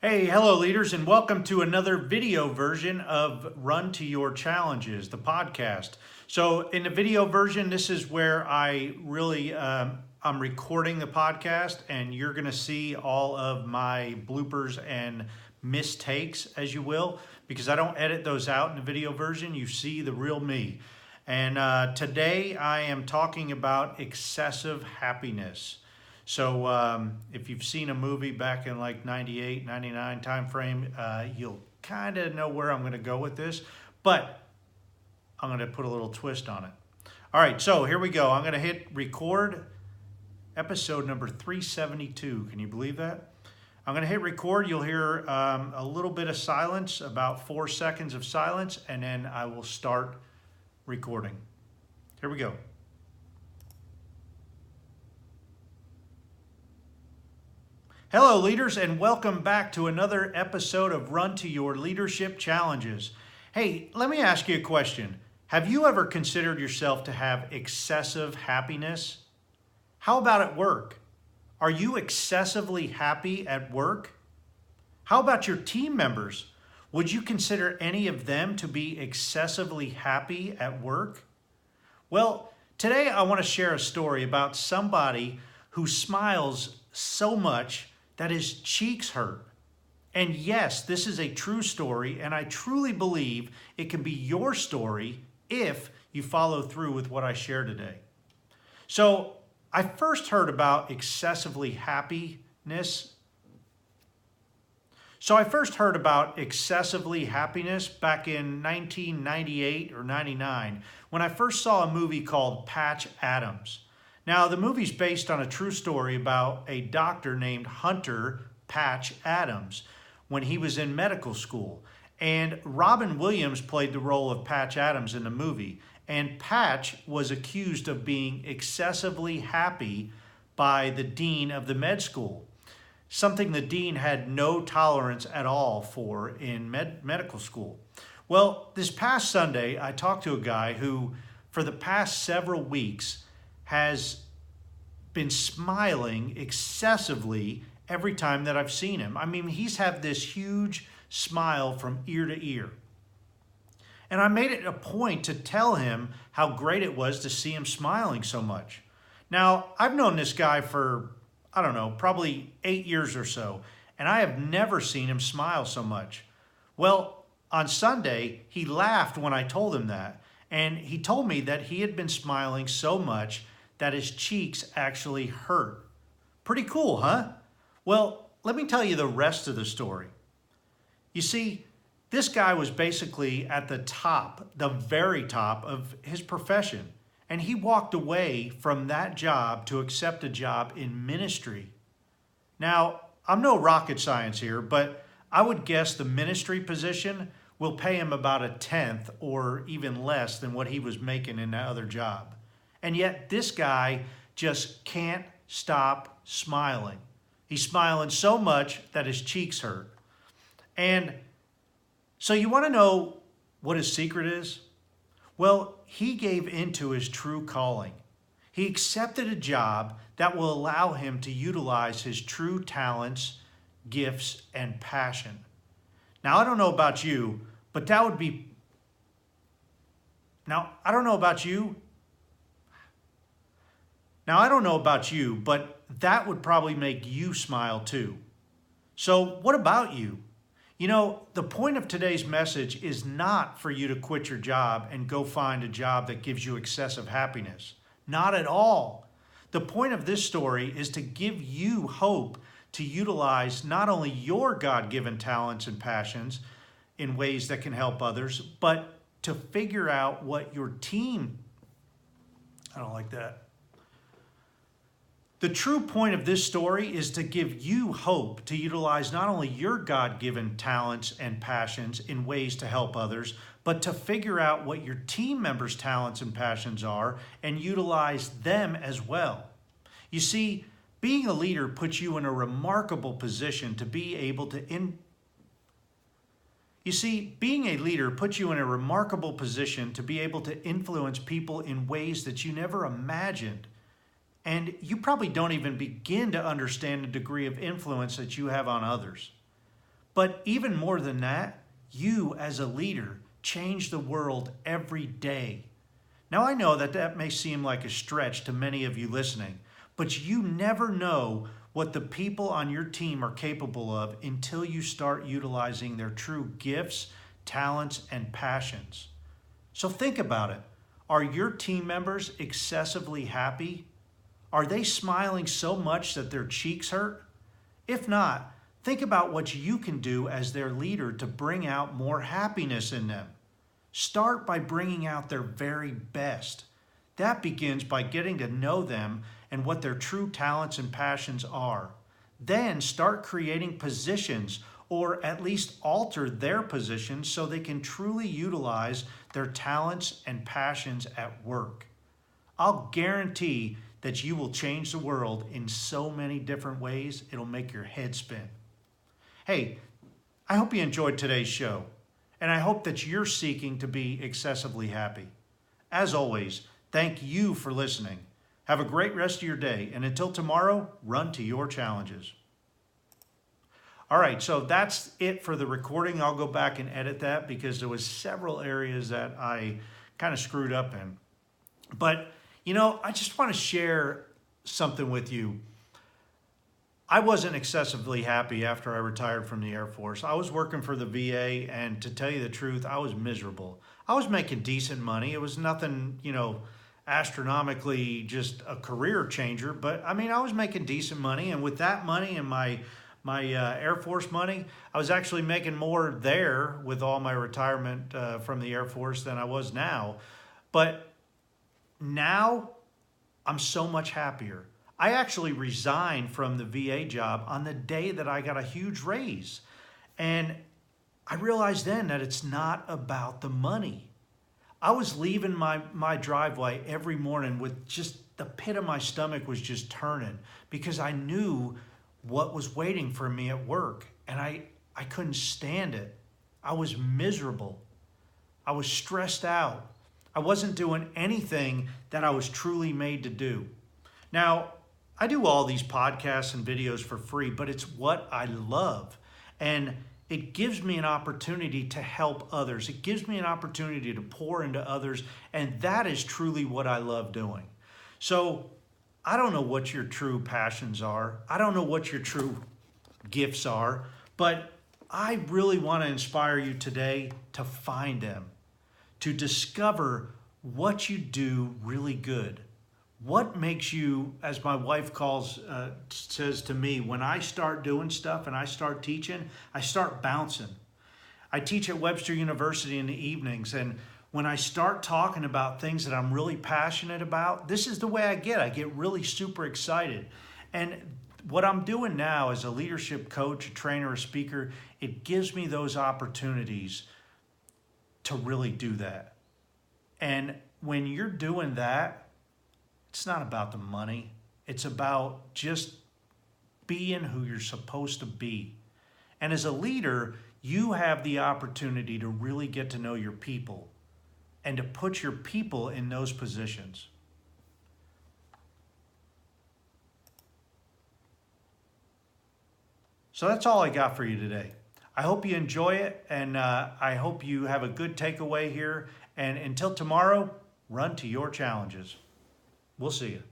Hey, hello leaders, and welcome to another video version of Run to Your Challenges, the podcast. So in the video version, this is where I really, I'm recording the podcast and you're gonna see all of my bloopers and mistakes, as you will, because I don't edit those out in the video version. You see the real me. And today I am talking about excessive happiness. So if you've seen a movie back in like 98, 99 time frame, you'll kind of know where I'm going to go with this, but I'm going to put a little twist on it. All right, so here we go. I'm going to hit record, episode number 372. Can you believe that? I'm going to hit record. You'll hear a little bit of silence, about 4 seconds of silence, and then I will start recording. Here we go. Hello leaders, and welcome back to another episode of Run to Your Leadership Challenges. Hey, let me ask you a question. Have you ever considered yourself to have excessive happiness? How about at work? Are you excessively happy at work? How about your team members? Would you consider any of them to be excessively happy at work? Well, today I want to share a story about somebody who smiles so much that his cheeks hurt. And yes, this is a true story, and I truly believe it can be your story if you follow through with what I share today. So I first heard about excessively happiness. Back in 1998 or 99 when I first saw a movie called Patch Adams. Now, the movie's based on a true story about a doctor named Hunter Patch Adams when he was in medical school. And Robin Williams played the role of Patch Adams in the movie. And Patch was accused of being excessively happy by the dean of the med school, something the dean had no tolerance at all for in medical school. Well, this past Sunday, I talked to a guy who, for the past several weeks, has been smiling excessively every time that I've seen him. I mean, he's had this huge smile from ear to ear. And I made it a point to tell him how great it was to see him smiling so much. Now, I've known this guy for, I don't know, probably 8 years or so, and I have never seen him smile so much. Well, on Sunday, he laughed when I told him that, and he told me that he had been smiling so much that his cheeks actually hurt. Pretty cool, huh? Well, let me tell you the rest of the story. You see, this guy was basically at the top, the very top of his profession, and he walked away from that job to accept a job in ministry. Now, I'm no rocket science here, but I would guess the ministry position will pay him about 1/10 or even less than what he was making in that other job. And yet this guy just can't stop smiling. He's smiling so much that his cheeks hurt. And so you want to know what his secret is? Well, he gave into his true calling. He accepted a job that will allow him to utilize his true talents, gifts, and passion. Now, I don't know about you, but that would be... Now, I don't know about you, but that would probably make you smile too. So what about you? You know, the point of today's message is not for you to quit your job and go find a job that gives you excessive happiness. Not at all. The point of this story is to give you hope to utilize not only your God-given talents and passions in ways that can help others, but to figure out what your team... I don't like that. The true point of this story is to give you hope to utilize not only your God-given talents and passions in ways to help others, but to figure out what your team members' talents and passions are and utilize them as well. You see, being a leader puts you in a remarkable position to be able to influence people in ways that you never imagined. And you probably don't even begin to understand the degree of influence that you have on others. But even more than that, you as a leader change the world every day. Now, I know that that may seem like a stretch to many of you listening, but you never know what the people on your team are capable of until you start utilizing their true gifts, talents, and passions. So think about it. Are your team members excessively happy? Are they smiling so much that their cheeks hurt? If not, think about what you can do as their leader to bring out more happiness in them. Start by bringing out their very best. That begins by getting to know them and what their true talents and passions are. Then start creating positions, or at least alter their positions so they can truly utilize their talents and passions at work. I'll guarantee that you will change the world in so many different ways, it'll make your head spin. Hey, I hope you enjoyed today's show, and I hope that you're seeking to be excessively happy. As always, thank you for listening. Have a great rest of your day, and until tomorrow, run to your challenges. All right, so that's it for the recording. I'll go back and edit that because there was several areas that I kind of screwed up in. But, I just want to share something with you. I wasn't excessively happy after I retired from the Air Force. I was working for the VA, and to tell you the truth, I was miserable. I was making decent money. It was nothing, astronomically just a career changer, but I was making decent money, and with that money and my Air Force money, I was actually making more there with all my retirement from the Air Force than I was now. But now I'm so much happier. I actually resigned from the VA job on the day that I got a huge raise. And I realized then that it's not about the money. I was leaving my driveway every morning with just the pit of my stomach was just turning because I knew what was waiting for me at work. And I couldn't stand it. I was miserable. I was stressed out. I wasn't doing anything that I was truly made to do. Now, I do all these podcasts and videos for free, but it's what I love. And it gives me an opportunity to help others. It gives me an opportunity to pour into others. And that is truly what I love doing. So I don't know what your true passions are. I don't know what your true gifts are, but I really want to inspire you today to find them, to discover what you do really good. What makes you, as my wife says to me, when I start doing stuff and I start teaching, I start bouncing. I teach at Webster University in the evenings, and when I start talking about things that I'm really passionate about, this is the way I get. I get really super excited. And what I'm doing now as a leadership coach, a trainer, a speaker, it gives me those opportunities to really do that. And when you're doing that, it's not about the money. It's about just being who you're supposed to be. And as a leader, you have the opportunity to really get to know your people and to put your people in those positions. So that's all I got for you today. I hope you enjoy it, and I hope you have a good takeaway here. And until tomorrow, run to your challenges. We'll see you.